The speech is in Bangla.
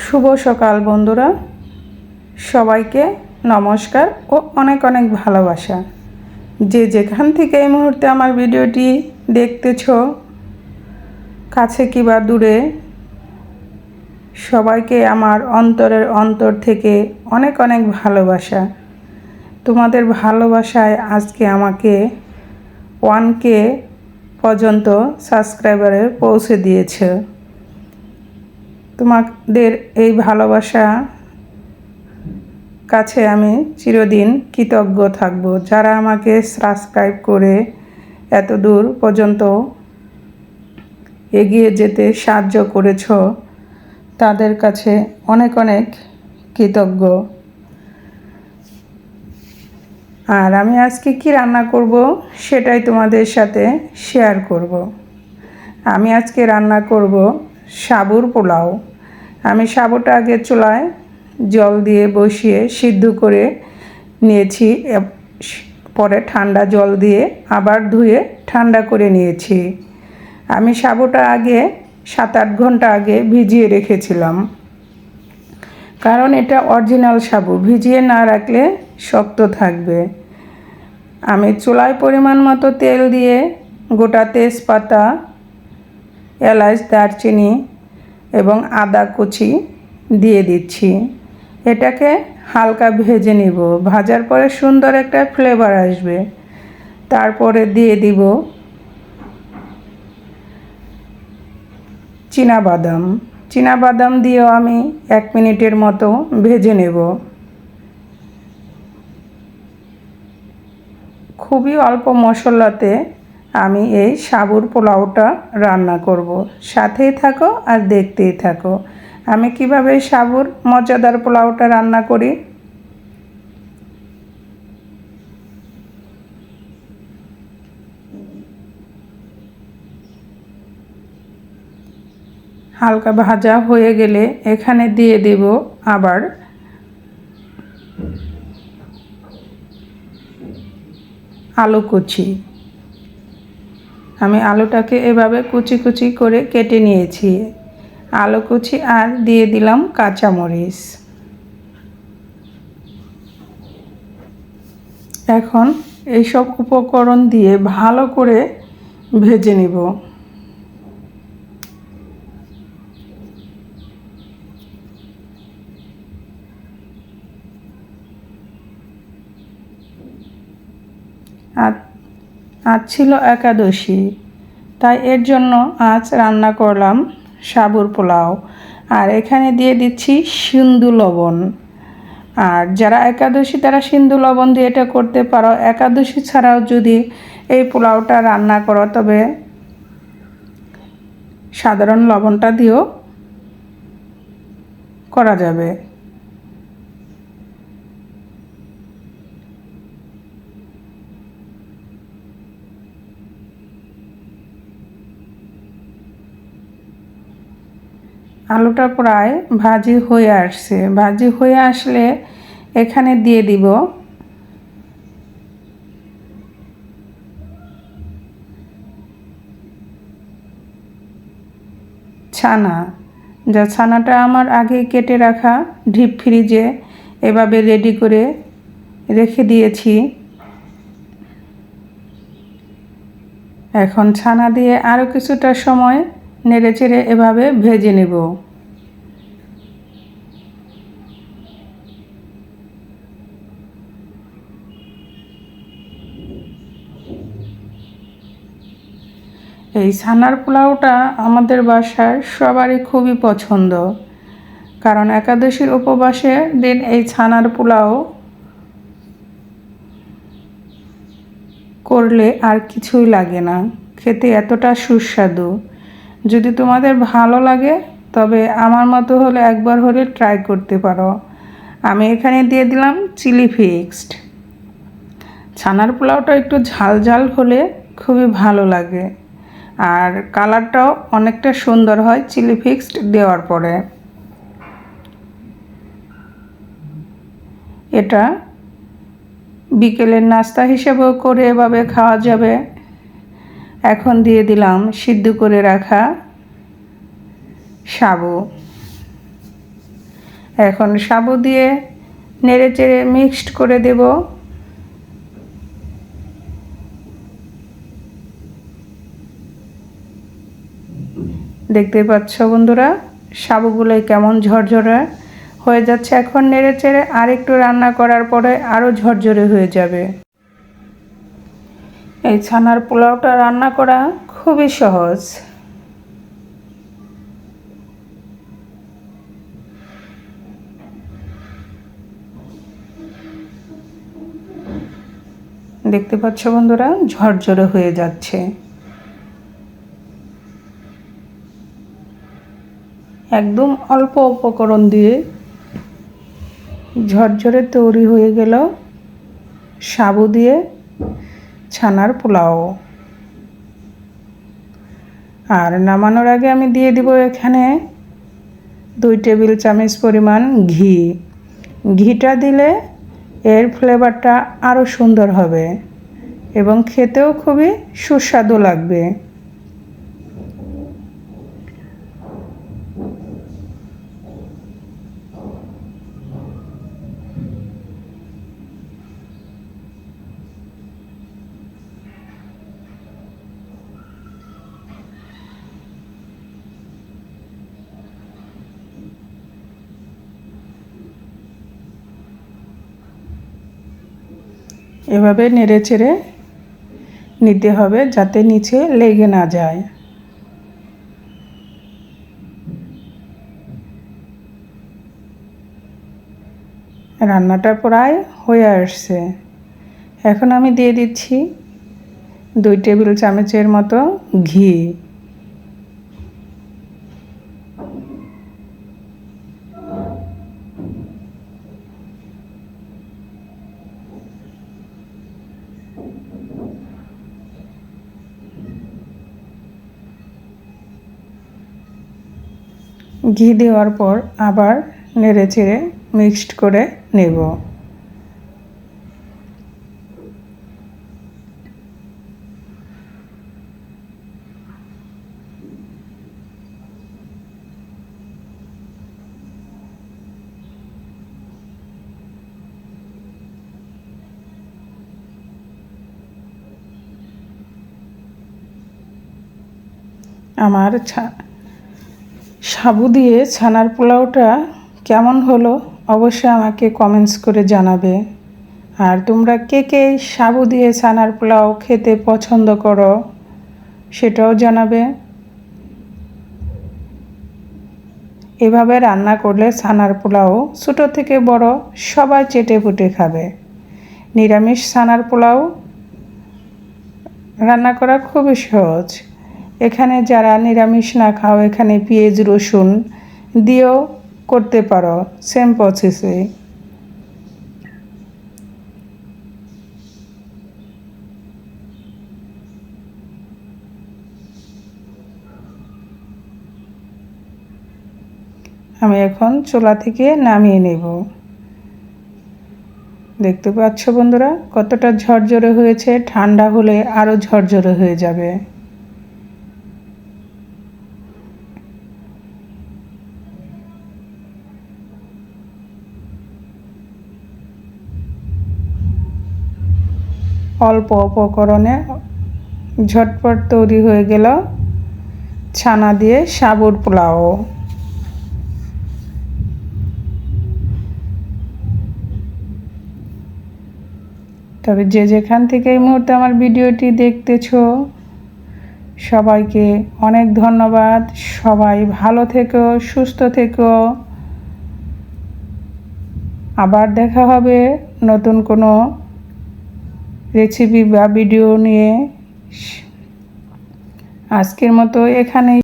শুভ সকাল বন্ধুরা, সবাইকে নমস্কার ও অনেক অনেক ভালোবাসা। যে যেখান থেকে এই মুহূর্তে আমার ভিডিওটি দেখতেছ, কাছে কিংবা দূরে, সবাইকে আমার অন্তরের অন্তর থেকে অনেক অনেক ভালোবাসা। তোমাদের ভালোবাসায় আজকে আমাকে 1K পর্যন্ত সাবস্ক্রাইবারে পৌঁছে দিয়েছে। তোমাদের এই ভালোবাসা কাছে আমি চিরদিন কৃতজ্ঞ থাকব। যারা আমাকে সাবস্ক্রাইব করে এত দূর পর্যন্ত এগিয়ে যেতে সাহায্য করেছ, তাদের কাছে অনেক অনেক কৃতজ্ঞ। আর আমি আজকে কি রান্না করব সেটাই তোমাদের সাথে শেয়ার করব। আমি আজকে রান্না করব সাবুর পোলাও। আমি সাবুটা আগে চুলায় জল দিয়ে বসিয়ে সিদ্ধ করে নিয়েছি, পরে ঠান্ডা জল দিয়ে আবার ধুয়ে ঠান্ডা করে নিয়েছি। আমি সাবুটা আগে 7-8 ঘন্টা আগে ভিজিয়ে রেখেছিলাম, কারণ এটা অরিজিনাল সাবু, ভিজিয়ে না রাখলে শক্ত থাকবে। আমি চুলায় পরিমাণ মতো তেল দিয়ে গোটা তেজপাতা, এলাচ, দারচিনি এবং আদা কুচি দিয়ে দিচ্ছি। এটাকে হালকা ভেজে নিব, ভাজার পরে সুন্দর একটা ফ্লেভার আসবে। তারপরে দিয়ে দিব চীনাবাদাম দিয়েও আমি 1 মিনিটের মতো ভেজে নেব। খুবই অল্প মশলাতে আমি এই সাবুর পোলাওটা রান্না করব। সাথেই থাকো আর দেখতেই থাকো আমি কিভাবে সাবুর মজাদার পোলাওটা রান্না করি। হালকা ভাজা হয়ে গেলে এখানে দিয়ে দেব আবার আলু কুচি। আমি আলুটাকে এভাবে কুচি কুচি করে কেটে নিয়েছি। আলু কুচি আর দিয়ে দিলাম কাঁচামরিচ। এখন এইসব উপকরণ দিয়ে ভালো করে ভেজে নেব। আজ ছিল একাদশী, তাই এর জন্য আজ রান্না করলাম সাবুর পোলাও। আর এখানে দিয়ে দিচ্ছি সিন্ধু লবণ। আর যারা একাদশী তারা সিন্ধু লবণ দিয়ে এটা করতে পারো। একাদশী ছাড়াও যদি এই পোলাওটা রান্না করো, তবে সাধারণ লবণটা দিয়েও করা যাবে। আলুটা প্রায় ভাজি হয়ে আসছে। ভাজি হয়ে আসলে এখানে দিয়ে দিব ছানা। ছানাটা আমার আগে কেটে রাখা ডিপ ফ্রিজে এভাবে রেডি করে রেখে দিয়েছি। এখন ছানা দিয়ে আরও কিছুটা সময় নেড়েচেড়ে এভাবে ভেজে নেব। এই ছানার পোলাওটা আমাদের বাসার সবারই খুবই পছন্দ, কারণ একাদশীর উপবাসের দিন এই ছানার পোলাও করলে আর কিছুই লাগে না, খেতে এতটা সুস্বাদু। যদি তোমাদের ভালো লাগে তবে আমার মতো হলে একবার হলে ট্রাই করতে পারো। আমি এখানে দিয়ে দিলাম চিলি ফিক্সড। ছানার পোলাওটা একটু ঝাল ঝাল হলে খুবই ভালো লাগে, আর কালারটাও অনেকটা সুন্দর হয় চিলি ফিক্সড দেওয়ার পরে। এটা বিকেলের নাস্তা হিসেবেও করে এভাবে খাওয়া যাবে। এখন দিয়ে দিলাম সিদ্ধ করে রাখা সাবু। এখন সাবু দিয়ে নেড়েচেড়ে মিক্সড করে দেব। দেখতে পাচ্ছ বন্ধুরা, সাবুগুলো কেমন ঝরঝরে হয়ে যাচ্ছে। এখন নেড়েচেড়ে আর একটু রান্না করার পরে আরও ঝরঝরে হয়ে যাবে। এই ছানার পোলাওটা রান্না করা খুবই সহজ। দেখতে পাচ্ছ বন্ধুরা, ঝরঝরে হয়ে যাচ্ছে। একদম অল্প উপকরণ দিয়ে ঝরঝরে তৈরি হয়ে গেল সাবু দিয়ে ছানার পোলাও। আর নামানোর আগে আমি দিয়ে দিব এখানে 2 টেবিল চামচ পরিমাণ ঘি। ঘিটা দিলে এর ফ্লেভারটা আরও সুন্দর হবে এবং খেতেও খুবই সুস্বাদু লাগবে। এভাবে নেড়েচেড়ে নিতে হবে যাতে নিচে লেগে না যায়। রান্নাটা প্রায় হয়ে আসছে। এখন আমি দিয়ে দিচ্ছি 2 টেবিল চামচের মতো ঘি। ঘি দেওয়ার পর আবার নেড়েচেড়ে মিক্সড করে নেব। আমার সাবু দিয়ে ছানার পোলাওটা কেমন হলো অবশ্যই আমাকে কমেন্টস করে জানাবে। আর তোমরা কে কে সাবু দিয়ে ছানার পোলাও খেতে পছন্দ করো সেটাও জানাবে। এভাবে রান্না করলে ছানার পোলাও ছোটো থেকে বড় সবাই চেটেপুটে খাবে। নিরামিষ ছানার পোলাও রান্না করা খুবই সহজ। এখানে যারা নিরামিষ না খাও এখানে পেঁয়াজ রসুন দিয়েও করতে পারো, সেম প্রসেসে। আমি এখন চুলা থেকে নামিয়ে নেব। দেখতে পাচ্ছ বন্ধুরা কতটা ঝরঝরে হয়েছে। ঠান্ডা হলে আরও ঝরঝরে হয়ে যাবে। অল্প উপকরণে ঝটপট তৈরি হয়ে গেল ছানা দিয়ে সাবুর পোলাও। তবে যে যেখান থেকে এই মুহূর্তে আমার ভিডিওটি দেখতেছো সবাইকে অনেক ধন্যবাদ। সবাই ভালো থেকো, সুস্থ থেকো। আবার দেখা হবে নতুন কোনো রেসিপি বা ভিডিও নিয়ে। আজকের মতো এখানেই